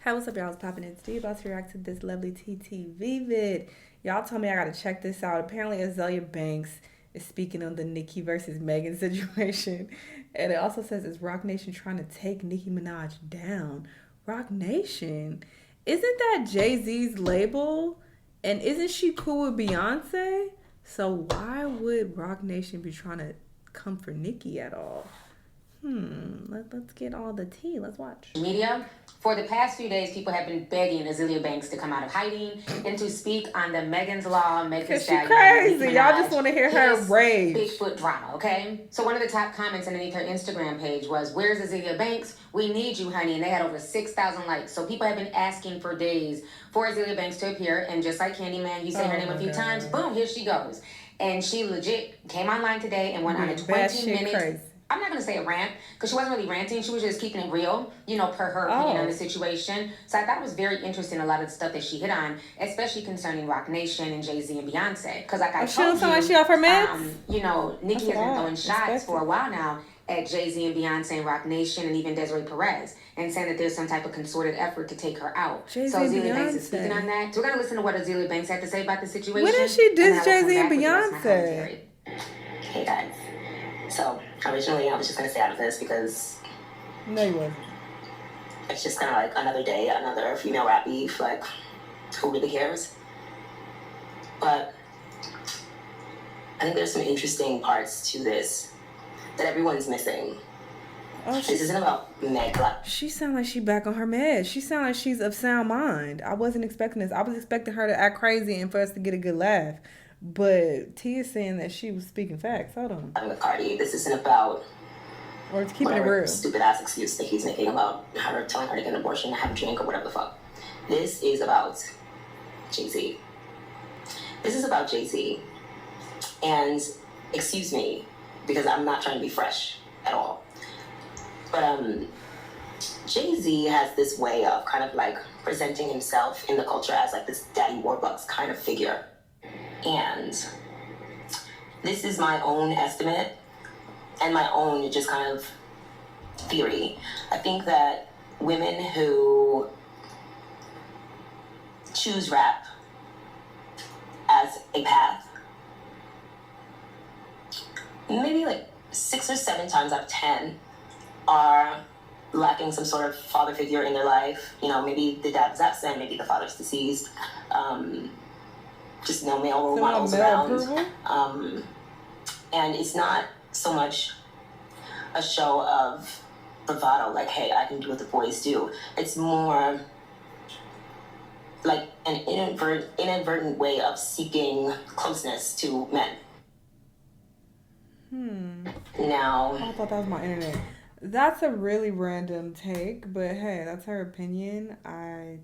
Hey, what's up, y'all? It's popping in today. About to react to this lovely TTV vid. Y'all told me I gotta check this out. Apparently, Azealia Banks is speaking on the Nicki versus Megan situation. And it also says, is Rock Nation trying to take Nicki Minaj down? Rock Nation? Isn't that Jay-Z's label? And isn't she cool with Beyonce? So why would Rock Nation be trying to come for Nicki at all? Let's get all the tea. Let's watch. Media. For the past few days, people have been begging Azealia Banks to come out of hiding and to speak on the Megan's Law, Megan Thee She Stallion, crazy. Nicki Y'all Minaj, just want to hear her rage. Bigfoot drama, okay? So one of the top comments underneath her Instagram page was, "Where's Azealia Banks? We need you, honey." And they had over 6,000 likes. So people have been asking for days for Azealia Banks to appear. And just like Candyman, you say her name a few times, boom, here she goes. And she legit came online today and went on a 20-minute... I'm not going to say a rant, because she wasn't really ranting. She was just keeping it real, per her opinion on the situation. So I thought it was very interesting, a lot of the stuff that she hit on, especially concerning Rock Nation and Jay-Z and Beyonce. Because like I told you, like she off her meds? Nicki has been throwing shots for a while now at Jay-Z and Beyonce and Rock Nation and even Desiree Perez, and saying that there's some type of concerted effort to take her out. So Azealia Banks is speaking on that. So we're going to listen to what Azealia Banks had to say about the situation. When did she diss Jay-Z and Beyonce? Hey guys. So originally I was just gonna stay out of this because no, you wasn't. It's just kind of like another day, another female rap beef. Like, who really cares? But I think there's some interesting parts to this that everyone's missing. This isn't about Meg. She sound like she back on her meds. She sound like she's of sound mind. I wasn't expecting this. I was expecting her to act crazy and for us to get a good laugh. But T is saying that she was speaking facts. Hold on. I'm with Cardi. This isn't about... Or it's keeping it real. Stupid ass excuse that he's making about her telling her to get an abortion, have a drink, or whatever the fuck. This is about Jay-Z. This is about Jay-Z. And excuse me, because I'm not trying to be fresh at all. But Jay-Z has this way of kind of like presenting himself in the culture as like this Daddy Warbucks kind of figure. And this is my own estimate and my own just kind of theory. I think that women who choose rap as a path, maybe like 6 or 7 times out of 10 are lacking some sort of father figure in their life. Maybe the dad was absent, maybe the father's deceased. Just male role models around. And it's not so much a show of bravado, like, hey, I can do what the boys do. It's more like an inadvertent way of seeking closeness to men. Now, I thought that was my internet. That's a really random take, but hey, that's her opinion. I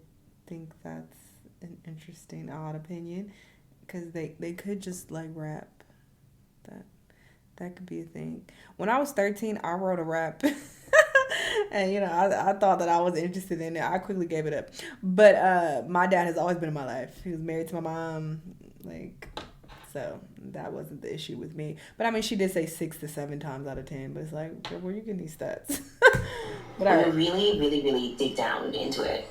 think that's an interesting, odd opinion, because they could just like rap. That could be a thing. When I was 13, I wrote a rap. And I thought that I was interested in it. I quickly gave it up. But my dad has always been in my life. He was married to my mom, so that wasn't the issue with me. But I mean, she did say 6 to 7 times out of 10. But it's like, girl, where are you getting these stats? But I really, really, really dig down into it.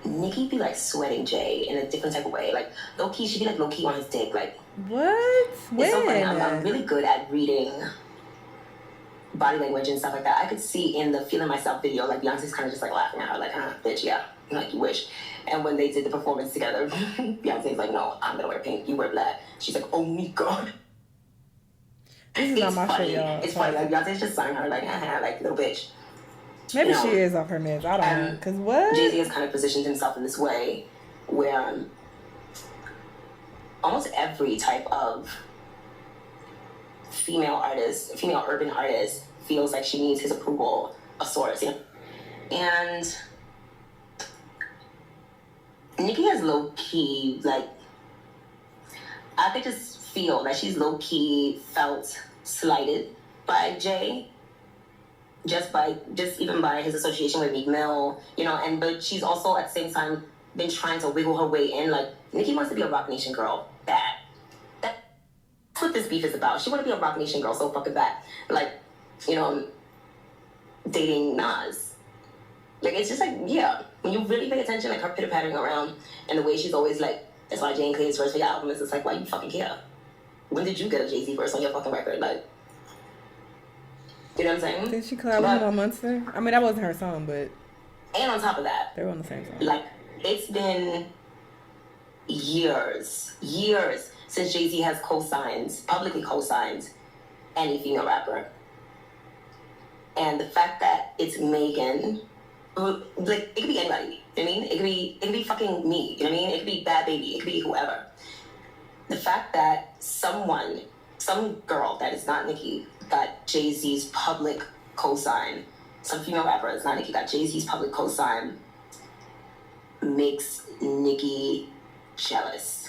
Nicki be like sweating Jay in a different type of way. Like low key, she'd be like low key on his dick. Like what? When? It's so funny. I'm really good at reading body language and stuff like that. I could see in the Feeling Myself video, like Beyonce's kind of just like laughing at her, like, huh, bitch, yeah, like you wish. And when they did the performance together, Beyonce's like, no, I'm gonna wear pink, you wear black. She's like, oh my god. This is not my shit, y'all. It's funny. Like Beyonce's just signing her like, haha, like little bitch. Maybe she is off her meds. I don't know. Cause what? Jay-Z has kind of positioned himself in this way where almost every type of female urban artist feels like she needs his approval of sorts. And Nicki has low key, like, I could just feel that she's low key felt slighted by Jay. Just even by his association with Meek Mill, but she's also at the same time been trying to wiggle her way in. Like, Nicki wants to be a Rock Nation girl bad. That's what this beef is about. She want to be a Rock Nation girl so fucking bad. Like, dating Nas. it's just like, yeah, when you really pay attention, like her pitter pattering around and the way she's always like, that's why Jane Clay's verse for your album is just like, why you fucking care? When did you get a Jay-Z verse on your fucking record? Like, you know what I'm saying? Did she collab with him on Monster? I mean, that wasn't her song, but. And on top of that, they were on the same song. Like, it's been years since Jay-Z has publicly co-signed any female rapper. And the fact that it's Megan, like, it could be anybody, you know what I mean? It could be fucking me, you know what I mean? It could be Bad Baby, it could be whoever. The fact that some girl that is not Nicki got Jay-Z's public cosign, some female rapper that's not Nicki got Jay-Z's public cosign, makes Nicki jealous.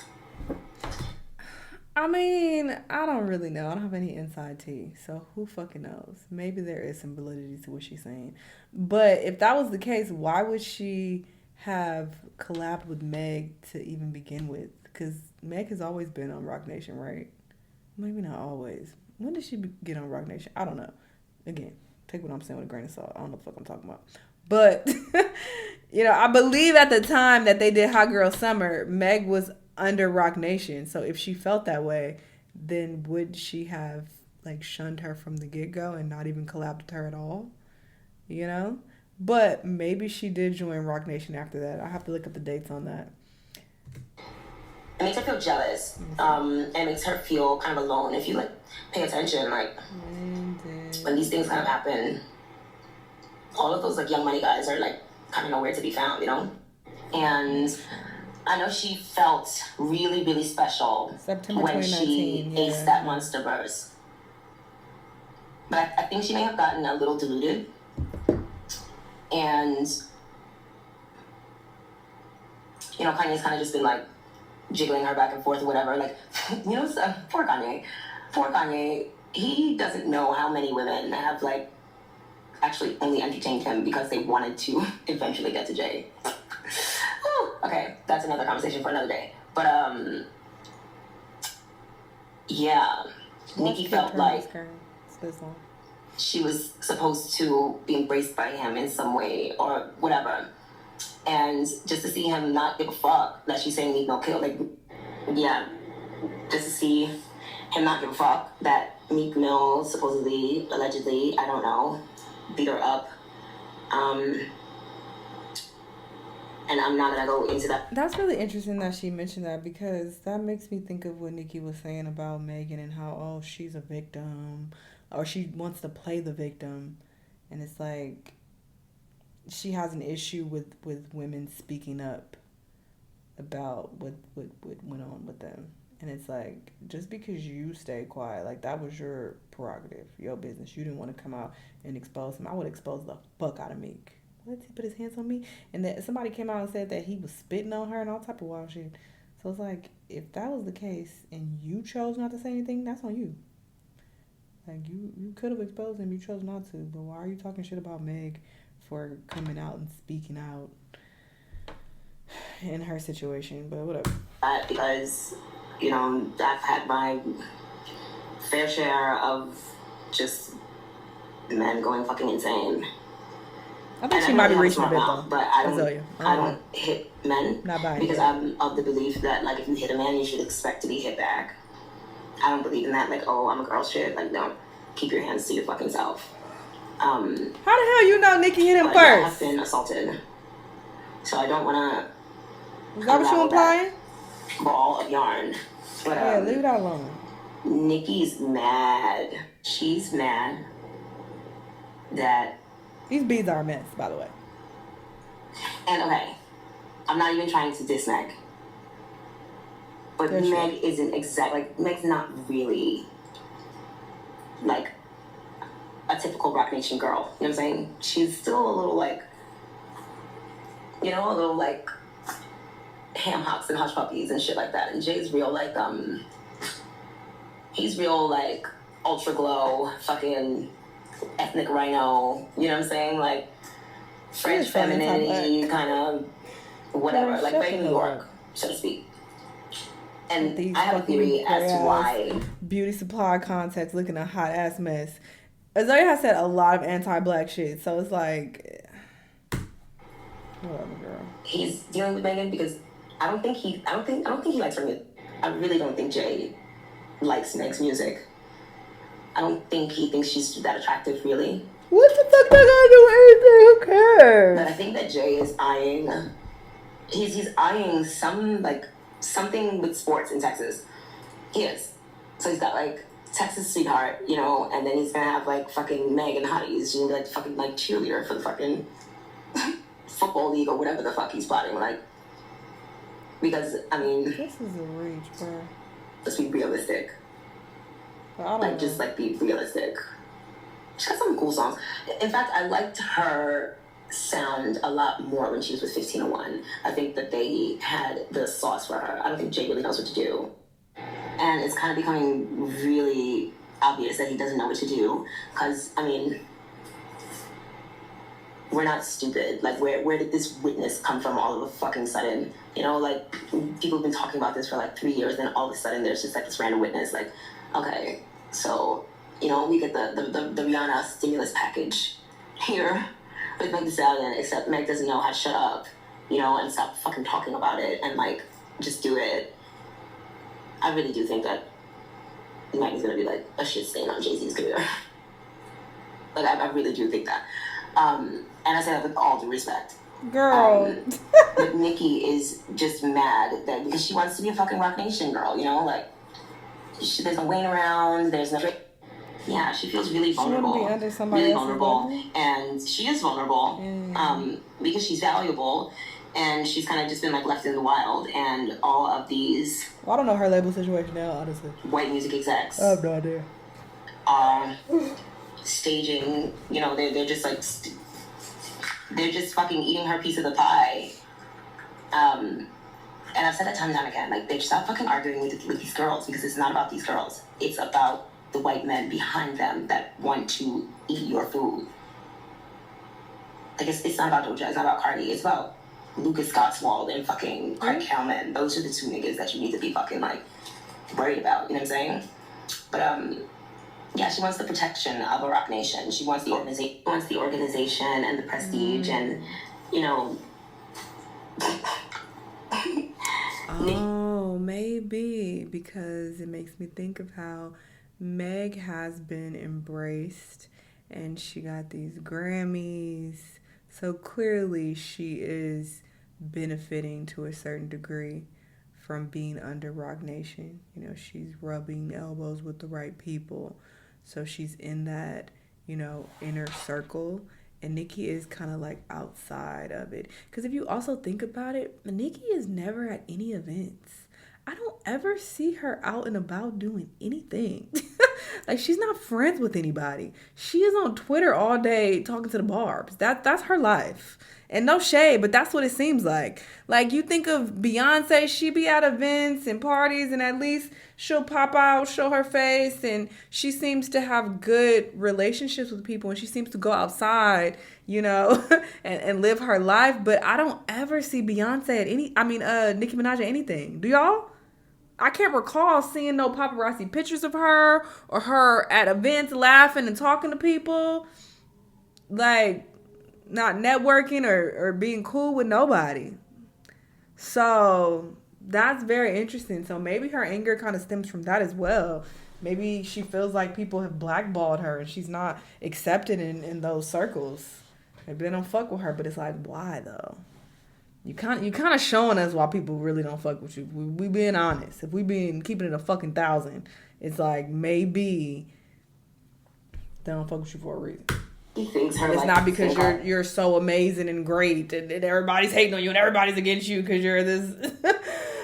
I mean, I don't really know. I don't have any inside tea, so who fucking knows? Maybe there is some validity to what she's saying. But if that was the case, why would she have collabed with Meg to even begin with? Because Meg has always been on Rock Nation, right? Maybe not always. When did she get on Rock Nation? I don't know. Again, take what I'm saying with a grain of salt. I don't know what the fuck I'm talking about. But, you know, I believe at the time that they did Hot Girl Summer, Meg was under Rock Nation. So if she felt that way, then would she have, like, shunned her from the get-go and not even collabed with her at all? You know? But maybe she did join Rock Nation after that. I have to look up the dates on that. It makes her feel jealous. And it makes her feel kind of alone. If you, like, pay attention, like, when these things kind of happen, all of those, like, Young Money guys are, like, kind of nowhere to be found, you know? And I know she felt really, really special September when she aced that Monster verse. But I think she may have gotten a little deluded. And, you know, Kanye's kind of just been, like, jiggling her back and forth or whatever. Like, you know, poor Kanye. Poor Kanye, he doesn't know how many women have, like, actually only entertained him because they wanted to eventually get to Jay. Okay, that's another conversation for another day. But, yeah. Nicki felt like she was supposed to be embraced by him in some way or whatever. And just to see him not give a fuck that she's saying need no kill, like, yeah, just to see him not give a fuck that Meek Mill supposedly, allegedly, I don't know, beat her up. And I'm not gonna go into that. That's really interesting that she mentioned that, because that makes me think of what Nicki was saying about Megan and how, oh, she's a victim, or she wants to play the victim. And it's like, she has an issue with women speaking up about what went on with them. And it's like, just because you stay quiet, like, that was your prerogative, your business. You didn't want to come out and expose him. I would expose the fuck out of Meek. What? He put his hands on me? And that somebody came out and said that he was spitting on her and all type of wild shit. So it's like, if that was the case and you chose not to say anything, that's on you. Like, you could have exposed him, you chose not to. But why are you talking shit about Meg for coming out and speaking out in her situation? But whatever. Because, you know, I've had my fair share of just men going fucking insane. I think she might be reaching a bit though. But I don't hit men. Not buying because I'm of the belief that, like, if you hit a man, you should expect to be hit back. I don't believe in that, like, oh, I'm a girl shit. Like, no, keep your hands to your fucking self. How the hell you know Nicki hit him first? I have been assaulted, so I don't want to. Is that what you implying? Ball of yarn. But, yeah, leave that alone. Nicki's mad. She's mad that. These beads are a mess, by the way. And okay, I'm not even trying to diss Meg. But Meg isn't like, Meg's not really, like, a typical Rock Nation girl. You know what I'm saying? She's still a little, like, you know, a little, like, ham hocks and hush puppies and shit like that. And Jay's real, like, he's real, like, ultra glow, fucking ethnic rhino, you know what I'm saying? Like, French femininity, kind of whatever, like very New York, so to speak. And I have a theory as to why. Beauty supply context, looking a hot ass mess. Azealia has said a lot of anti-black shit, so it's like, Whatever, girl. He's dealing with Megan because I don't think he likes her music. I really don't think Jay likes Meg's music. I don't think he thinks she's that attractive, really. What the fuck that gotta do with anything? Who cares? But I think that Jay is eyeing. He's eyeing something with sports in Texas. He is. So he's got like Texas sweetheart, you know, and then he's gonna have like fucking Meg and Hotties. She's gonna be like fucking like cheerleader for the fucking football league or whatever the fuck he's plotting. Like, because I mean, this is a reach, bro. Let's be realistic. Just be realistic. She got some cool songs. In fact, I liked her sound a lot more when she was with 1501. I think that they had the sauce for her. I don't think Jay really knows what to do. And it's kind of becoming really obvious that he doesn't know what to do. Because, I mean, we're not stupid. Like, where did this witness come from all of a fucking sudden? You know, like, people have been talking about this for like 3 years, and all of a sudden there's just like this random witness. Like, okay, so, you know, we get the Rihanna stimulus package here with Meg Thee Stallion, except Meg doesn't know how to shut up, you know, and stop fucking talking about it and, like, just do it. I really do think that Meg is going to be, like, a shit stain on Jay-Z's career. Like, I really do think that. And I say that with all due respect. Girl. But Nicki is just mad that because she wants to be a fucking Rock Nation girl, you know? Like, there's no Wayne around, there's no... Yeah, she feels really vulnerable. She wouldn't be under somebody really else's vulnerable. level. And she is vulnerable because she's valuable. And she's kind of just been, like, left in the wild. And all of these... Well, I don't know her label situation now, honestly. White music execs. I have no idea. Are staging, you know, they're just, like... they're just fucking eating her piece of the pie. And I've said that time and time again. Like, they stop fucking arguing with these girls because it's not about these girls. It's about the white men behind them that want to eat your food. Like, it's not about Doja, it's not about Cardi, it's about Lucas Gottwald and fucking Craig Kalman. Those are the two niggas that you need to be fucking, like, worried about, you know what I'm saying? But, yeah, she wants the protection of a Rock Nation. She wants the organization and the prestige and, you know... Oh, maybe, because it makes me think of how Meg has been embraced and she got these Grammys. So clearly she is benefiting to a certain degree from being under Rock Nation. You know, she's rubbing elbows with the right people. So she's in that, you know, inner circle. And Nicki is kind of like outside of it. Because if you also think about it, Nicki is never at any events. I don't ever see her out and about doing anything. Like, she's not friends with anybody. She is on Twitter all day talking to the barbs. That's her life. And no shade, but that's what it seems like. Like, you think of Beyonce, she be at events and parties, and at least she'll pop out, show her face, and she seems to have good relationships with people, and she seems to go outside, you know, and live her life. But I don't ever see Beyonce at Nicki Minaj at anything. Do y'all? I can't recall seeing no paparazzi pictures of her or her at events laughing and talking to people. Like, not networking or being cool with nobody. So that's very interesting. So maybe her anger kind of stems from that as well. Maybe she feels like people have blackballed her and she's not accepted in those circles. Maybe they don't fuck with her, but it's like, why though? You kind of showing us why people really don't fuck with you. We being honest. If we been keeping it a fucking 1,000, it's like maybe they don't fuck with you for a reason. He thinks her. It's not because you're so amazing and great and everybody's hating on you and everybody's against you because you're this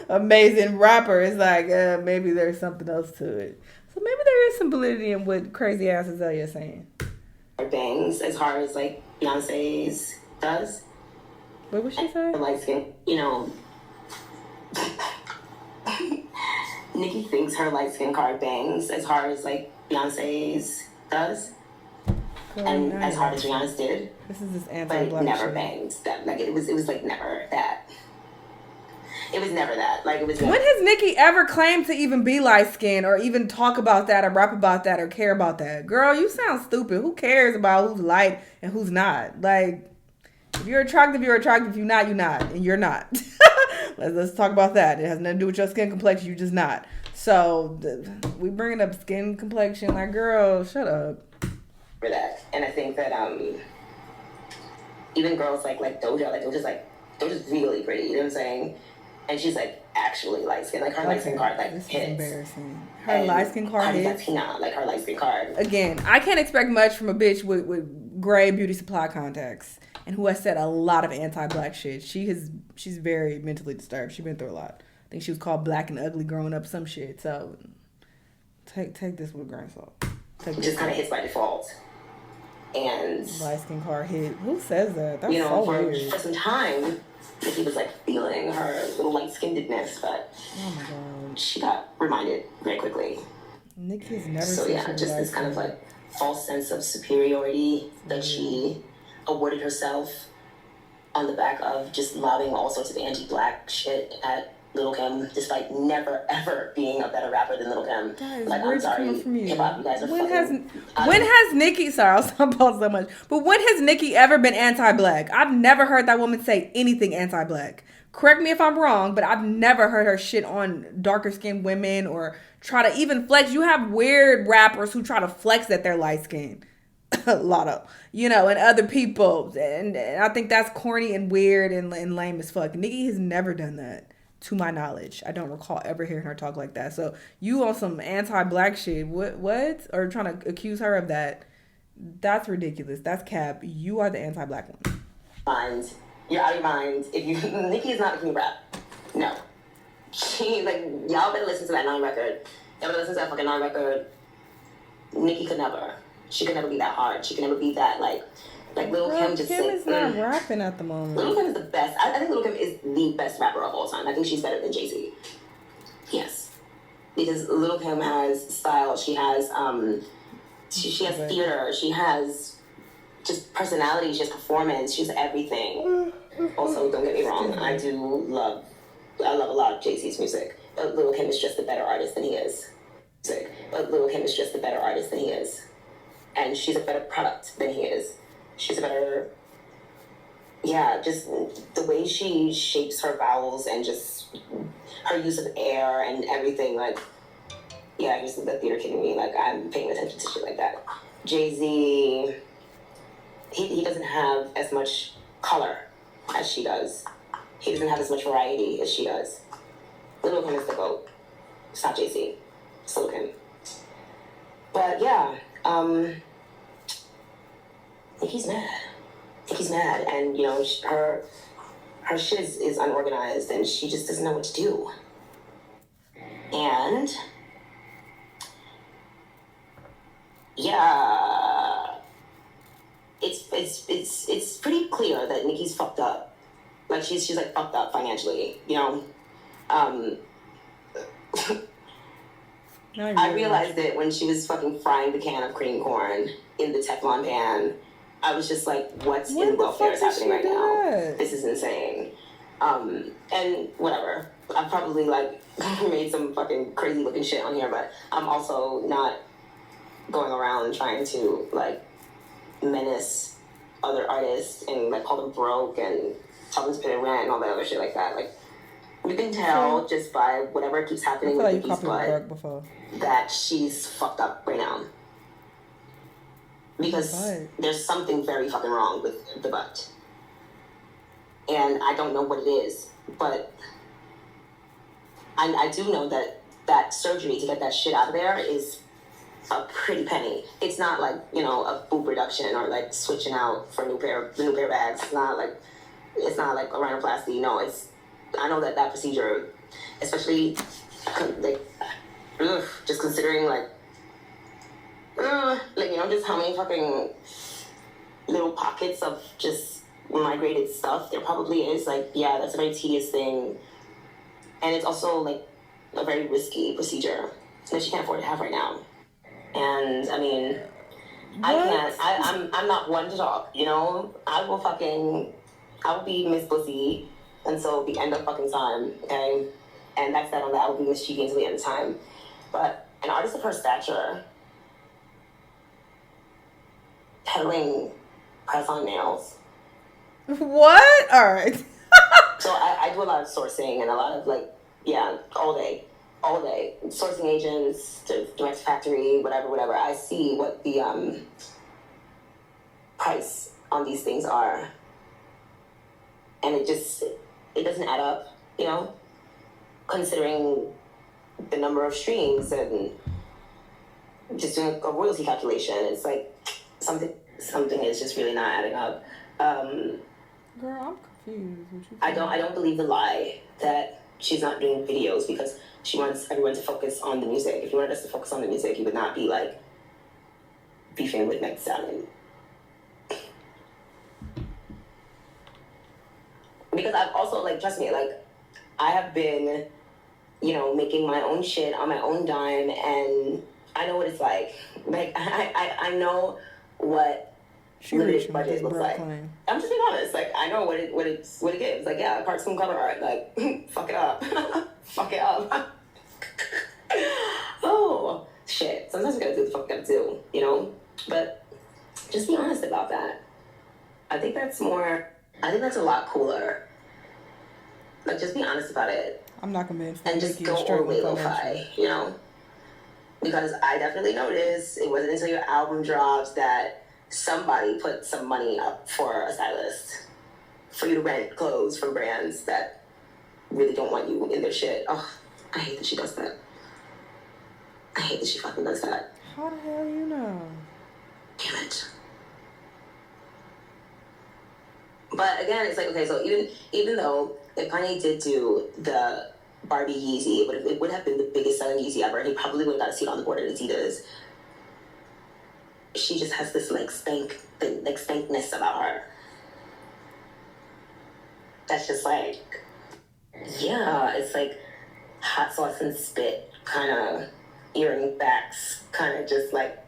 amazing rapper. It's like maybe there's something else to it. So maybe there is some validity in what crazy ass Azealia is saying. Bangs as hard as like Beyonce's does. What would she say? Light skin, you know. Nicki thinks her light skin card bangs as hard as like Beyonce's does. And as hard as Rihanna's did. This is this but anti-black never shit. banged that. Like it was like never that. It was never that. Like it was never. When has Nicki ever claimed to even be light skinned or even talk about that or rap about that or care about that? Girl, you sound stupid. Who cares about who's light and who's not? Like, If you're attractive, you're attractive. If you're not, you're not. And you're not. Let's talk about that. It has nothing to do with your skin complexion. You're just not. So we bringing up skin complexion. Like, girl, shut up. For that. And I think that even girls like Doja's really pretty, you know what I'm saying? And she's like actually light skin. Like her light skin card this hits. Is embarrassing. Her light skin card hits. Latina, like her light skin card. Again, I can't expect much from a bitch with gray beauty supply contacts and who has said a lot of anti-black shit. She's very mentally disturbed. She's been through a lot. I think she was called black and ugly growing up, some shit. So take this with a grain of salt. Just kind of hits by default. And light skin card hit. Who says that? That's weird. For some time, Nicki was like feeling her little light skinnedness, but oh my god, she got reminded very quickly. Nicki's never. So yeah, just this kind of like false sense of superiority that she awarded herself on the back of just lobbing all sorts of anti-black shit at Lil' Kim, despite never ever being a better rapper than Lil' Kim. Guys, like, I'm sorry, hip-hop, you guys are when has Nicki, sorry, I'll stop pausing so much, but when has Nicki ever been anti-black? I've never heard that woman say anything anti-black. Correct me if I'm wrong, but I've never heard her shit on darker skinned women or try to even flex. You have weird rappers who try to flex that they're light skinned. Lotto, and other people. And I think that's corny and weird and lame as fuck. Nicki has never done that. To my knowledge, I don't recall ever hearing her talk like that. So you on some anti-black shit? What? Or trying to accuse her of that? That's ridiculous. That's cap. You are the anti-black one. You're out of your mind. If you Nicki is not making rap. No, she y'all better listen to that 9 record. Y'all better listen to that fucking 9 record. Nicki could never. She could never be that hard. She could never be that like Lil' Kim just Kim is not rapping at the moment. Lil' Kim is the best. I think Lil' Kim is the best rapper of all time. I think she's better than Jay-Z. Yes. Because Lil' Kim has style. She has she has theater. She has just personality. She has performance. She has everything. Also, don't get me wrong. I love a lot of Jay-Z's music. But Lil' Kim is just a better artist than he is. And she's a better product than he is. She's a better, just the way she shapes her vowels and just her use of air and everything, just the theater kid in me, I'm paying attention to shit like that. Jay-Z, he doesn't have as much color as she does. He doesn't have as much variety as she does. Lil' Kim is the GOAT. It's not Jay-Z. It's Lil' Kim. But Nicki's mad, and her shit is unorganized, and she just doesn't know what to do. And it's pretty clear that Nicki's fucked up. She's fucked up financially, I realized it when she was fucking frying the can of cream corn in the Teflon pan. I was just like, what's in welfare is happening right now? This is insane. And whatever. I've probably made some fucking crazy looking shit on here, but I'm also not going around trying to menace other artists and call them broke and tell them to pay rent and all that other shit like that. You can tell just by whatever keeps happening with Nicki's butt that she's fucked up right now. Because there's something very fucking wrong with the butt. And I don't know what it is, but I do know that surgery to get that shit out of there is a pretty penny. It's not a boob reduction or switching out for the new pair of bags. It's not like a rhinoplasty. No, I know that procedure, especially just considering just how many fucking little pockets of just migrated stuff there probably is. That's a very tedious thing, and it's also a very risky procedure that she can't afford to have right now. And I mean, I'm not one to talk. I will be Miss Pussy until the end of fucking time. Okay, and that's that on that. I will be Miss Cheeky until the end of time. But an artist of her stature, peddling press-on nails What? All right. So I do a lot of sourcing and a lot of like, yeah, all day. Sourcing agents, direct factory, whatever. I see what the price on these things are, and it doesn't add up, considering the number of streams and just doing a royalty calculation. It's like something is just really not adding up. Girl, I'm confused. What you I don't believe the lie that she's not doing videos because she wants everyone to focus on the music. If you wanted us to focus on the music, you would not be like beefing with Meg Stallion. Because I've also, like, trust me, like, I have been, making my own shit on my own dime, and I know what it's like. Like, I know what limited budget looks like. I'm just being honest. Like, I know what it gives. Like, yeah, cartoon cover art. Like, fuck it up. Fuck it up. Oh, shit. Sometimes we gotta do the fuck we gotta do, But just be honest about that. I think that's a lot cooler. Like, just be honest about it. I'm not convinced. And just go all the way lo-fi, Because I definitely noticed it wasn't until your album drops that somebody put some money up for a stylist for you to rent clothes from brands that really don't want you in their shit. Oh, I hate that she does that. I hate that she fucking does that. How the hell you know? Damn it. But again, it's like, okay, so even though if Kanye did do the Barbie Yeezy, it would have been the biggest selling Yeezy ever. He probably would have got a seat on the board at Adidas. She just has this spankness about her. That's just like, yeah, it's like hot sauce and spit kind of earring backs, kind of just like.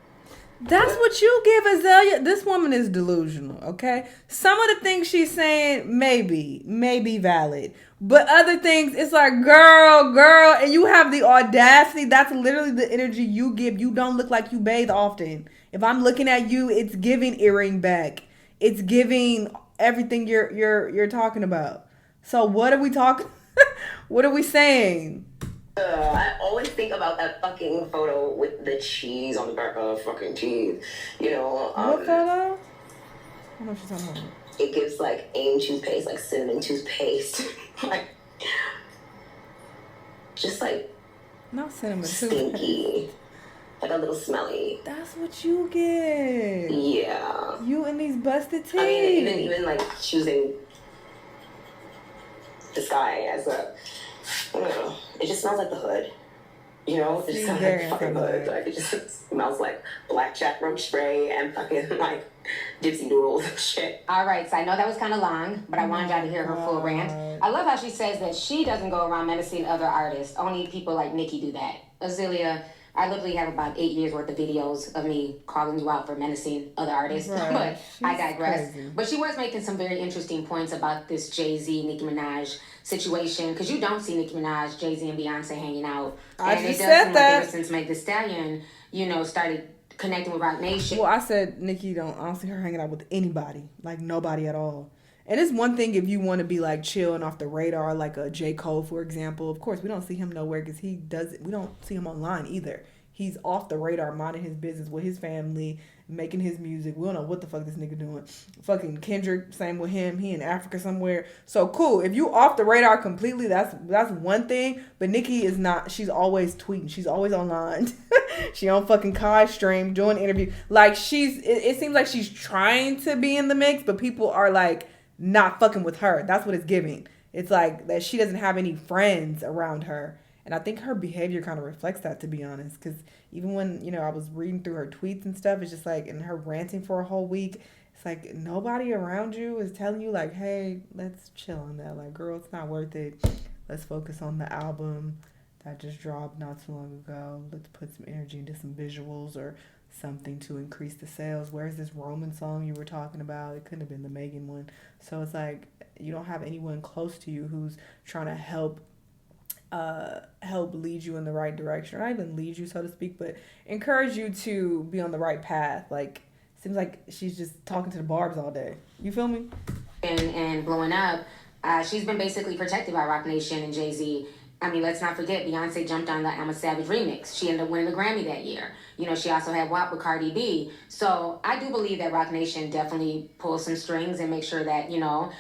That's what you give Azealia. This woman is delusional, okay? Some of the things she's saying may be valid. But other things, it's like, girl, and you have the audacity. That's literally the energy you give. You don't look like you bathe often. If I'm looking at you, it's giving earring back. It's giving everything you're talking about. So what are we talking? What are we saying? I always think about that fucking photo with the cheese on the back of the fucking teeth. What photo? I don't know what you're talking about. It gives like AIM toothpaste, like cinnamon toothpaste, like just like not cinnamon stinky, toothpaste. Like a little smelly. That's what you get. Yeah. You and these busted teeth. I mean, even like choosing the sky as a. I don't know. It just smells like the hood. It just smells like fucking hood. Like, it just smells like blackjack roach spray and fucking like gypsy doodles and shit. All right, so I know that was kind of long, but I wanted y'all to hear her full rant. I love how she says that she doesn't go around menacing other artists. Only people like Nicki do that. Azealia, I literally have about 8 years worth of videos of me calling you out for menacing other artists, right. But She's I digress. crazy. But she was making some very interesting points about this Jay-Z, Nicki Minaj situation, because you don't see Nicki Minaj, Jay-Z, and Beyonce hanging out. And it does seem like ever since Meg Thee Stallion, started connecting with Roc Nation. Well, I said Nicki I don't see her hanging out with anybody, like nobody at all. And it's one thing if you want to be like chill and off the radar, like a J. Cole, for example. Of course, we don't see him nowhere because we don't see him online either. He's off the radar, minding his business with his family, making his music. We don't know what the fuck this nigga doing. Fucking Kendrick, same with him. He in Africa somewhere. So cool. If you off the radar completely, that's one thing. But Nicki is not. She's always tweeting. She's always online. She on fucking Kai stream doing interviews. Like it seems like she's trying to be in the mix, but people are like not fucking with her. That's what it's giving. It's like that she doesn't have any friends around her. And I think her behavior kind of reflects that, to be honest. Because even when, I was reading through her tweets and stuff, it's just like, and her ranting for a whole week, it's like nobody around you is telling you like, hey, let's chill on that. Like, girl, it's not worth it. Let's focus on the album that just dropped not too long ago. Let's put some energy into some visuals or something to increase the sales. Where's this Roman song you were talking about? It couldn't have been the Megan one. So it's like, you don't have anyone close to you who's trying to help lead you in the right direction, or not even lead you, so to speak, but encourage you to be on the right path. Like, seems like she's just talking to the barbs all day. You feel me? and blowing up, she's been basically protected by Roc Nation and Jay-Z. I mean, let's not forget, Beyonce jumped on the I'm a Savage remix. She ended up winning the Grammy that year. You know, she also had WAP with Cardi B. So I do believe that Roc Nation definitely pulls some strings and make sure that, you know,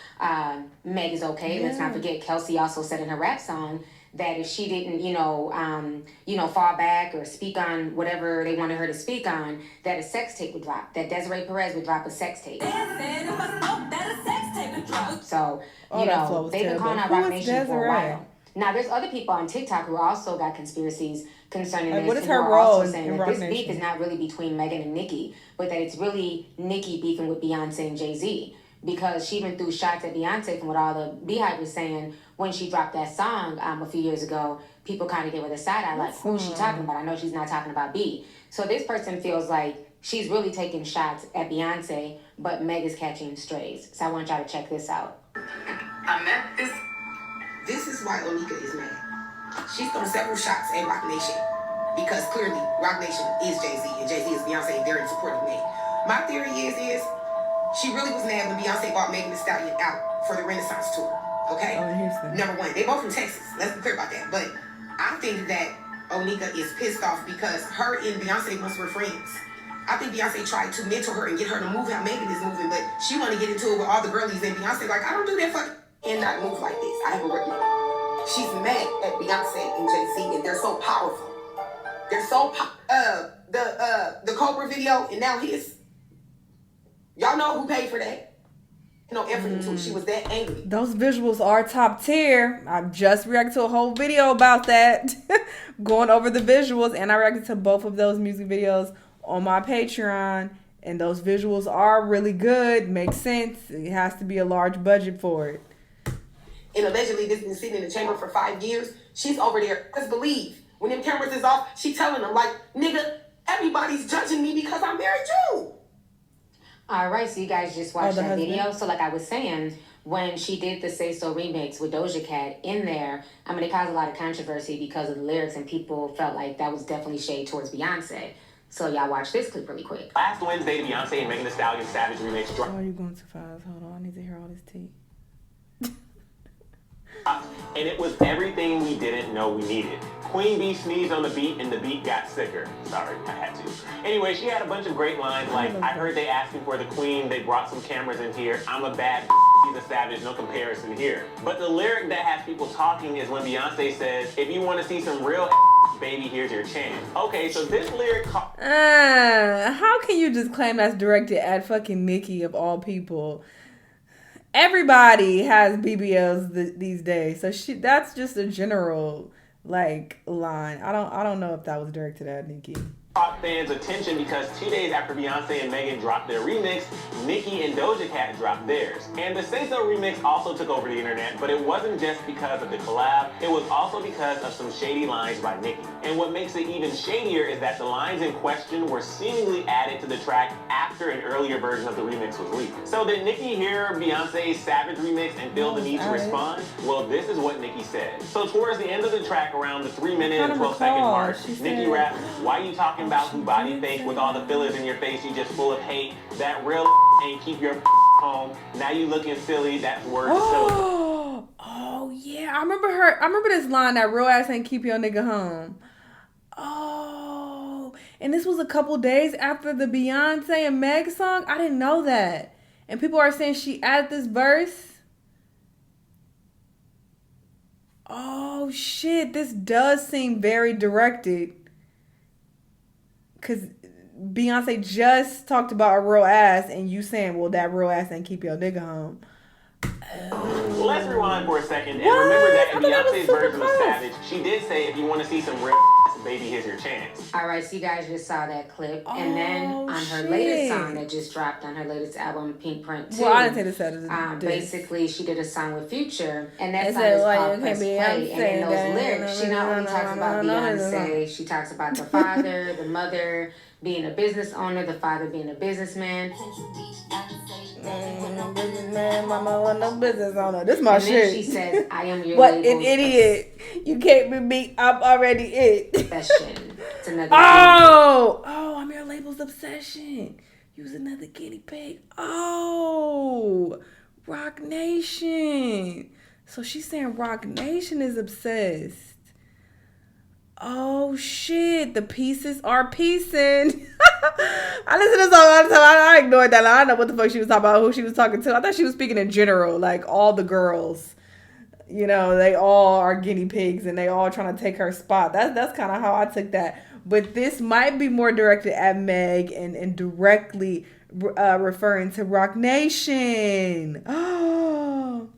Meg is okay. Yeah. Let's not forget, Kelsey also said in her rap song that if she didn't, fall back or speak on whatever they wanted her to speak on, that a sex tape would drop. That Desiree Perez would drop a sex tape. So, they've been calling out Roc Nation for a while. Now, there's other people on TikTok who also got conspiracies concerning this. What is her role also saying in that Roc this Nation? beef is not really between Megan and Nicki, but that it's really Nicki beefing with Beyonce and Jay-Z. Because she even threw shots at Beyonce from what all the Beehive was saying when she dropped that song a few years ago. People kind of gave her the side eye, like, who is she talking about? I know she's not talking about B. So this person feels like she's really taking shots at Beyonce, but Meg is catching strays. So I want y'all to check this out. I met this. This is why Onika is mad. She's thrown several shots at Roc Nation because clearly Roc Nation is Jay-Z and Jay-Z is Beyonce and they're in support of Meg. My theory is she really was mad when Beyonce bought Megan Thee Stallion out for the Renaissance tour. Okay? Number one, they both from Texas. Let's be clear about that. But I think that Onika is pissed off because her and Beyonce once were friends. I think Beyonce tried to mentor her and get her to move how Megan is moving, but she want to get into it with all the girlies and Beyonce like, I don't do that fucking and not move like this. I have a record. She's mad at Beyonce and Jay-Z and they're so powerful. They're so the Cobra video and now his. Y'all know who paid for that? No effort into it. She was that angry. Those visuals are top tier. I just reacted to a whole video about that. Going over the visuals. And I reacted to both of those music videos on my Patreon. And those visuals are really good. Makes sense. It has to be a large budget for it. And allegedly this been sitting in the chamber for 5 years. She's over there. Because believe, when them cameras is off, she telling them like, nigga, everybody's judging me because I married you. All right, so you guys just watched that video. So like I was saying, when she did the Say So remix with Doja Cat in there, I mean, it caused a lot of controversy because of the lyrics and people felt like that was definitely shade towards Beyonce. So y'all watch this clip really quick. Last Wednesday, the Beyonce and Megan Thee Stallion Savage remix dropped. Oh, are you going too fast? Hold on, I need to hear all this tea. And it was everything we didn't know we needed. Queen Bee sneezed on the beat and the beat got sicker. Sorry, I had to. Anyway, she had a bunch of great lines like, I heard they asking for the queen, they brought some cameras in here, I'm a bad he's a savage, no comparison here. But the lyric that has people talking is when Beyonce says, if you want to see some real baby, here's your chance. Okay, so this lyric... how can you just claim that's directed at fucking Nicki of all people? Everybody has BBLs these days, so that's just a general line. I don't know if that was directed at Nicki. Caught fans' attention because 2 days after Beyonce and Megan dropped their remix, Nicki and Doja Cat dropped theirs. And the Say So remix also took over the internet, but it wasn't just because of the collab, it was also because of some shady lines by Nicki. And what makes it even shadier is that the lines in question were seemingly added to the track after an earlier version of the remix was leaked. So did Nicki hear Beyonce's Savage remix and feel the need to respond? Well, this is what Nicki said. So towards the end of the track, around the 3-minute and 12-second mark, Nicki rapped, why you talking about who body fake with all the fillers in your face, you just full of hate. That real ain't keep your home. Now you looking silly, that's word to syllable. Oh yeah, I remember this line, that real ass ain't keep your nigga home. Oh, and this was a couple days after the Beyonce and Meg song. I didn't know that. And people are saying she added this verse. Oh shit, this does seem very directed. Because Beyonce just talked about a real ass and you saying, well, that real ass ain't keep your nigga home. Well, let's rewind for a second and remember that in Beyonce's version of Savage, she did say, if you want to see some real baby, here's your chance. All right, so you guys just saw that clip. And then on her latest song that just dropped on her latest album, Pink Print 2. Well, I didn't say this as basically, she did a song with Future. And that song is called Press Play. And in those lyrics, she not only talks about Beyonce, she talks about the father, the mother being a business owner, the father being a businessman. Businessman, mama want no business owner. This my shit. Then she says, I am your what an idiot. You can't be me. I'm already it. Obsession. It's another I'm your label's obsession. Use another guinea pig. Oh, Rock Nation. So she's saying Rock Nation is obsessed. Oh shit, the pieces are piecing. I listen to this song all the time. I ignored that. I don't know what the fuck she was talking about, who she was talking to. I thought she was speaking in general, like all the girls. You know, they all are guinea pigs and they all trying to take her spot. That's kind of how I took that. But this might be more directed at Meg and directly referring to Rock Nation. Oh.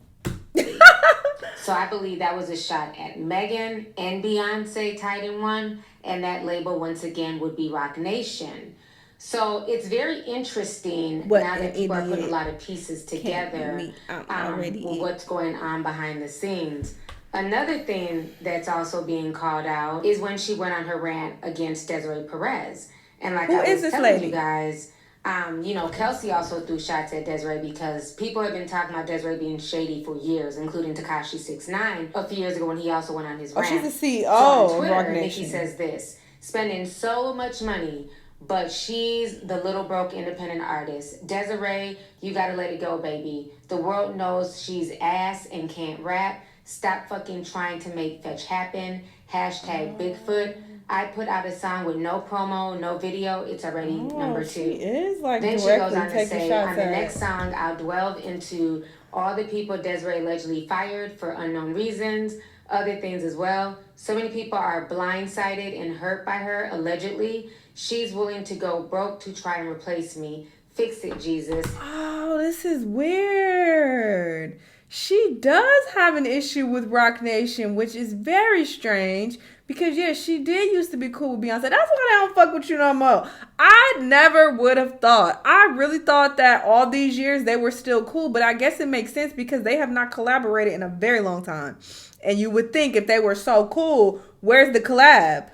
So I believe that was a shot at Megan and Beyonce tied in one, and that label once again would be Rock Nation. So it's very interesting now that people are putting a lot of pieces together what's going on behind the scenes. Another thing that's also being called out is when she went on her rant against Desiree Perez. And like I was telling you guys, Kelsey also threw shots at Desiree because people have been talking about Desiree being shady for years, including Tekashi 6ix9ine a few years ago when he also went on his rant. She's the CEO on Twitter, of Rock Nation. Nicki says this, spending so much money, but she's the little broke independent artist. Desiree, you gotta let it go, baby. The world knows she's ass and can't rap. Stop fucking trying to make fetch happen. Hashtag Bigfoot. I put out a song with no promo, no video. It's already number 2. She is like then she goes on to say, on the next song, I'll delve into all the people Desiree allegedly fired for unknown reasons, other things as well. So many people are blindsided and hurt by her, allegedly. She's willing to go broke to try and replace me. Fix it, Jesus. Oh, this is weird. She does have an issue with Rock Nation, which is very strange because, yeah, she did used to be cool with Beyonce. That's why I don't fuck with you no more. I never would have thought. I really thought that all these years they were still cool, but I guess it makes sense because they have not collaborated in a very long time. And you would think if they were so cool, where's the collab?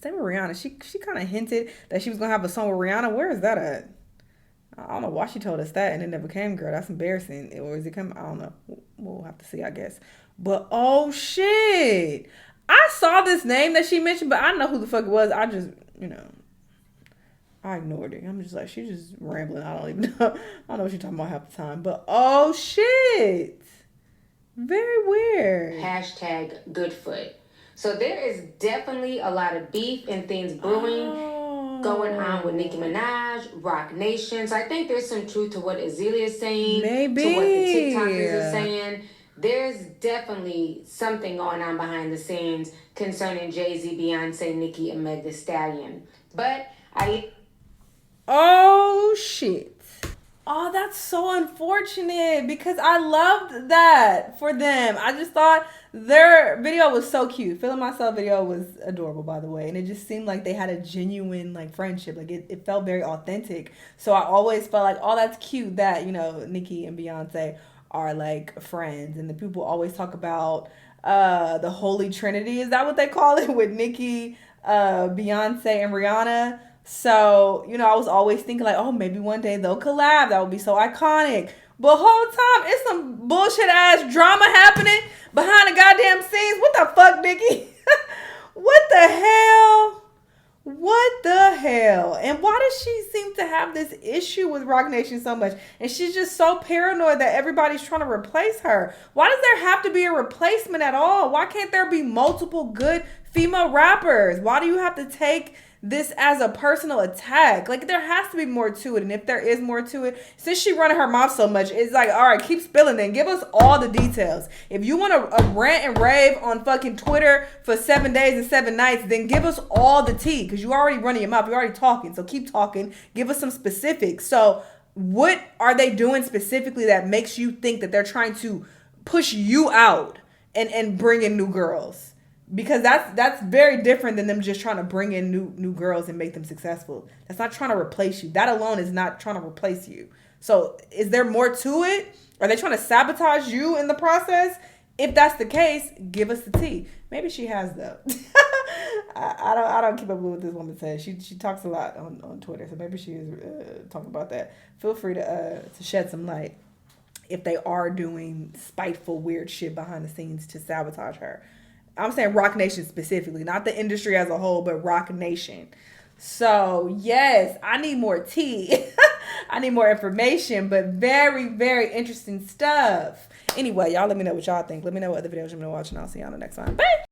Same with Rihanna. She kind of hinted that she was going to have a song with Rihanna. Where is that at? I don't know why she told us that and it never came, girl. That's embarrassing. Or is it coming? I don't know. We'll have to see, I guess. But, oh, shit. I saw this name that she mentioned, but I don't know who the fuck it was. I just, I ignored it. I'm just like, she's just rambling. I don't even know. I don't know what she's talking about half the time. But, oh, shit. Very weird. Hashtag Goodfoot. So there is definitely a lot of beef and things brewing going on with Nicki Minaj, Rock Nation. So I think there's some truth to what Azealia is saying, maybe to what the TikTokers are saying. There's definitely something going on behind the scenes concerning Jay-Z, Beyonce, Nicki, and Meg Thee Stallion. But oh, shit. Oh, that's so unfortunate because I loved that for them. I just thought their video was so cute. Feeling Myself video was adorable, by the way. And it just seemed like they had a genuine, friendship. It felt very authentic. So I always felt like, oh, that's cute that, Nicki and Beyonce are, friends. And the people always talk about the Holy Trinity. Is that what they call it? With Nicki, Beyonce, and Rihanna. So, I was always thinking oh, maybe one day they'll collab. That would be so iconic. But whole time, it's some bullshit ass drama happening behind the goddamn scenes. What the fuck, Nicki? What the hell? What the hell? And why does she seem to have this issue with Rock Nation so much? And she's just so paranoid that everybody's trying to replace her. Why does there have to be a replacement at all? Why can't there be multiple good female rappers? Why do you have to take this as a personal attack? There has to be more to it. And if there is more to it, since she running her mouth so much, it's all right, keep spilling it. Give us all the details. If you want to rant and rave on fucking Twitter for 7 days and 7 nights, then give us all the tea, because you already running your mouth. You're already talking. So keep talking. Give us some specifics. So what are they doing specifically that makes you think that they're trying to push you out and bring in new girls? Because that's very different than them just trying to bring in new girls and make them successful. That's not trying to replace you. That alone is not trying to replace you. So is there more to it? Are they trying to sabotage you in the process? If that's the case, give us the tea. Maybe she has, though. I don't keep up with what this woman says. She talks a lot on Twitter, so maybe she is talking about that. Feel free to shed some light if they are doing spiteful, weird shit behind the scenes to sabotage her. I'm saying Rock Nation specifically, not the industry as a whole, but Rock Nation. So, yes, I need more tea. I need more information, but very, very interesting stuff. Anyway, y'all let me know what y'all think. Let me know what other videos you're going to watch, and I'll see y'all on the next one. Bye.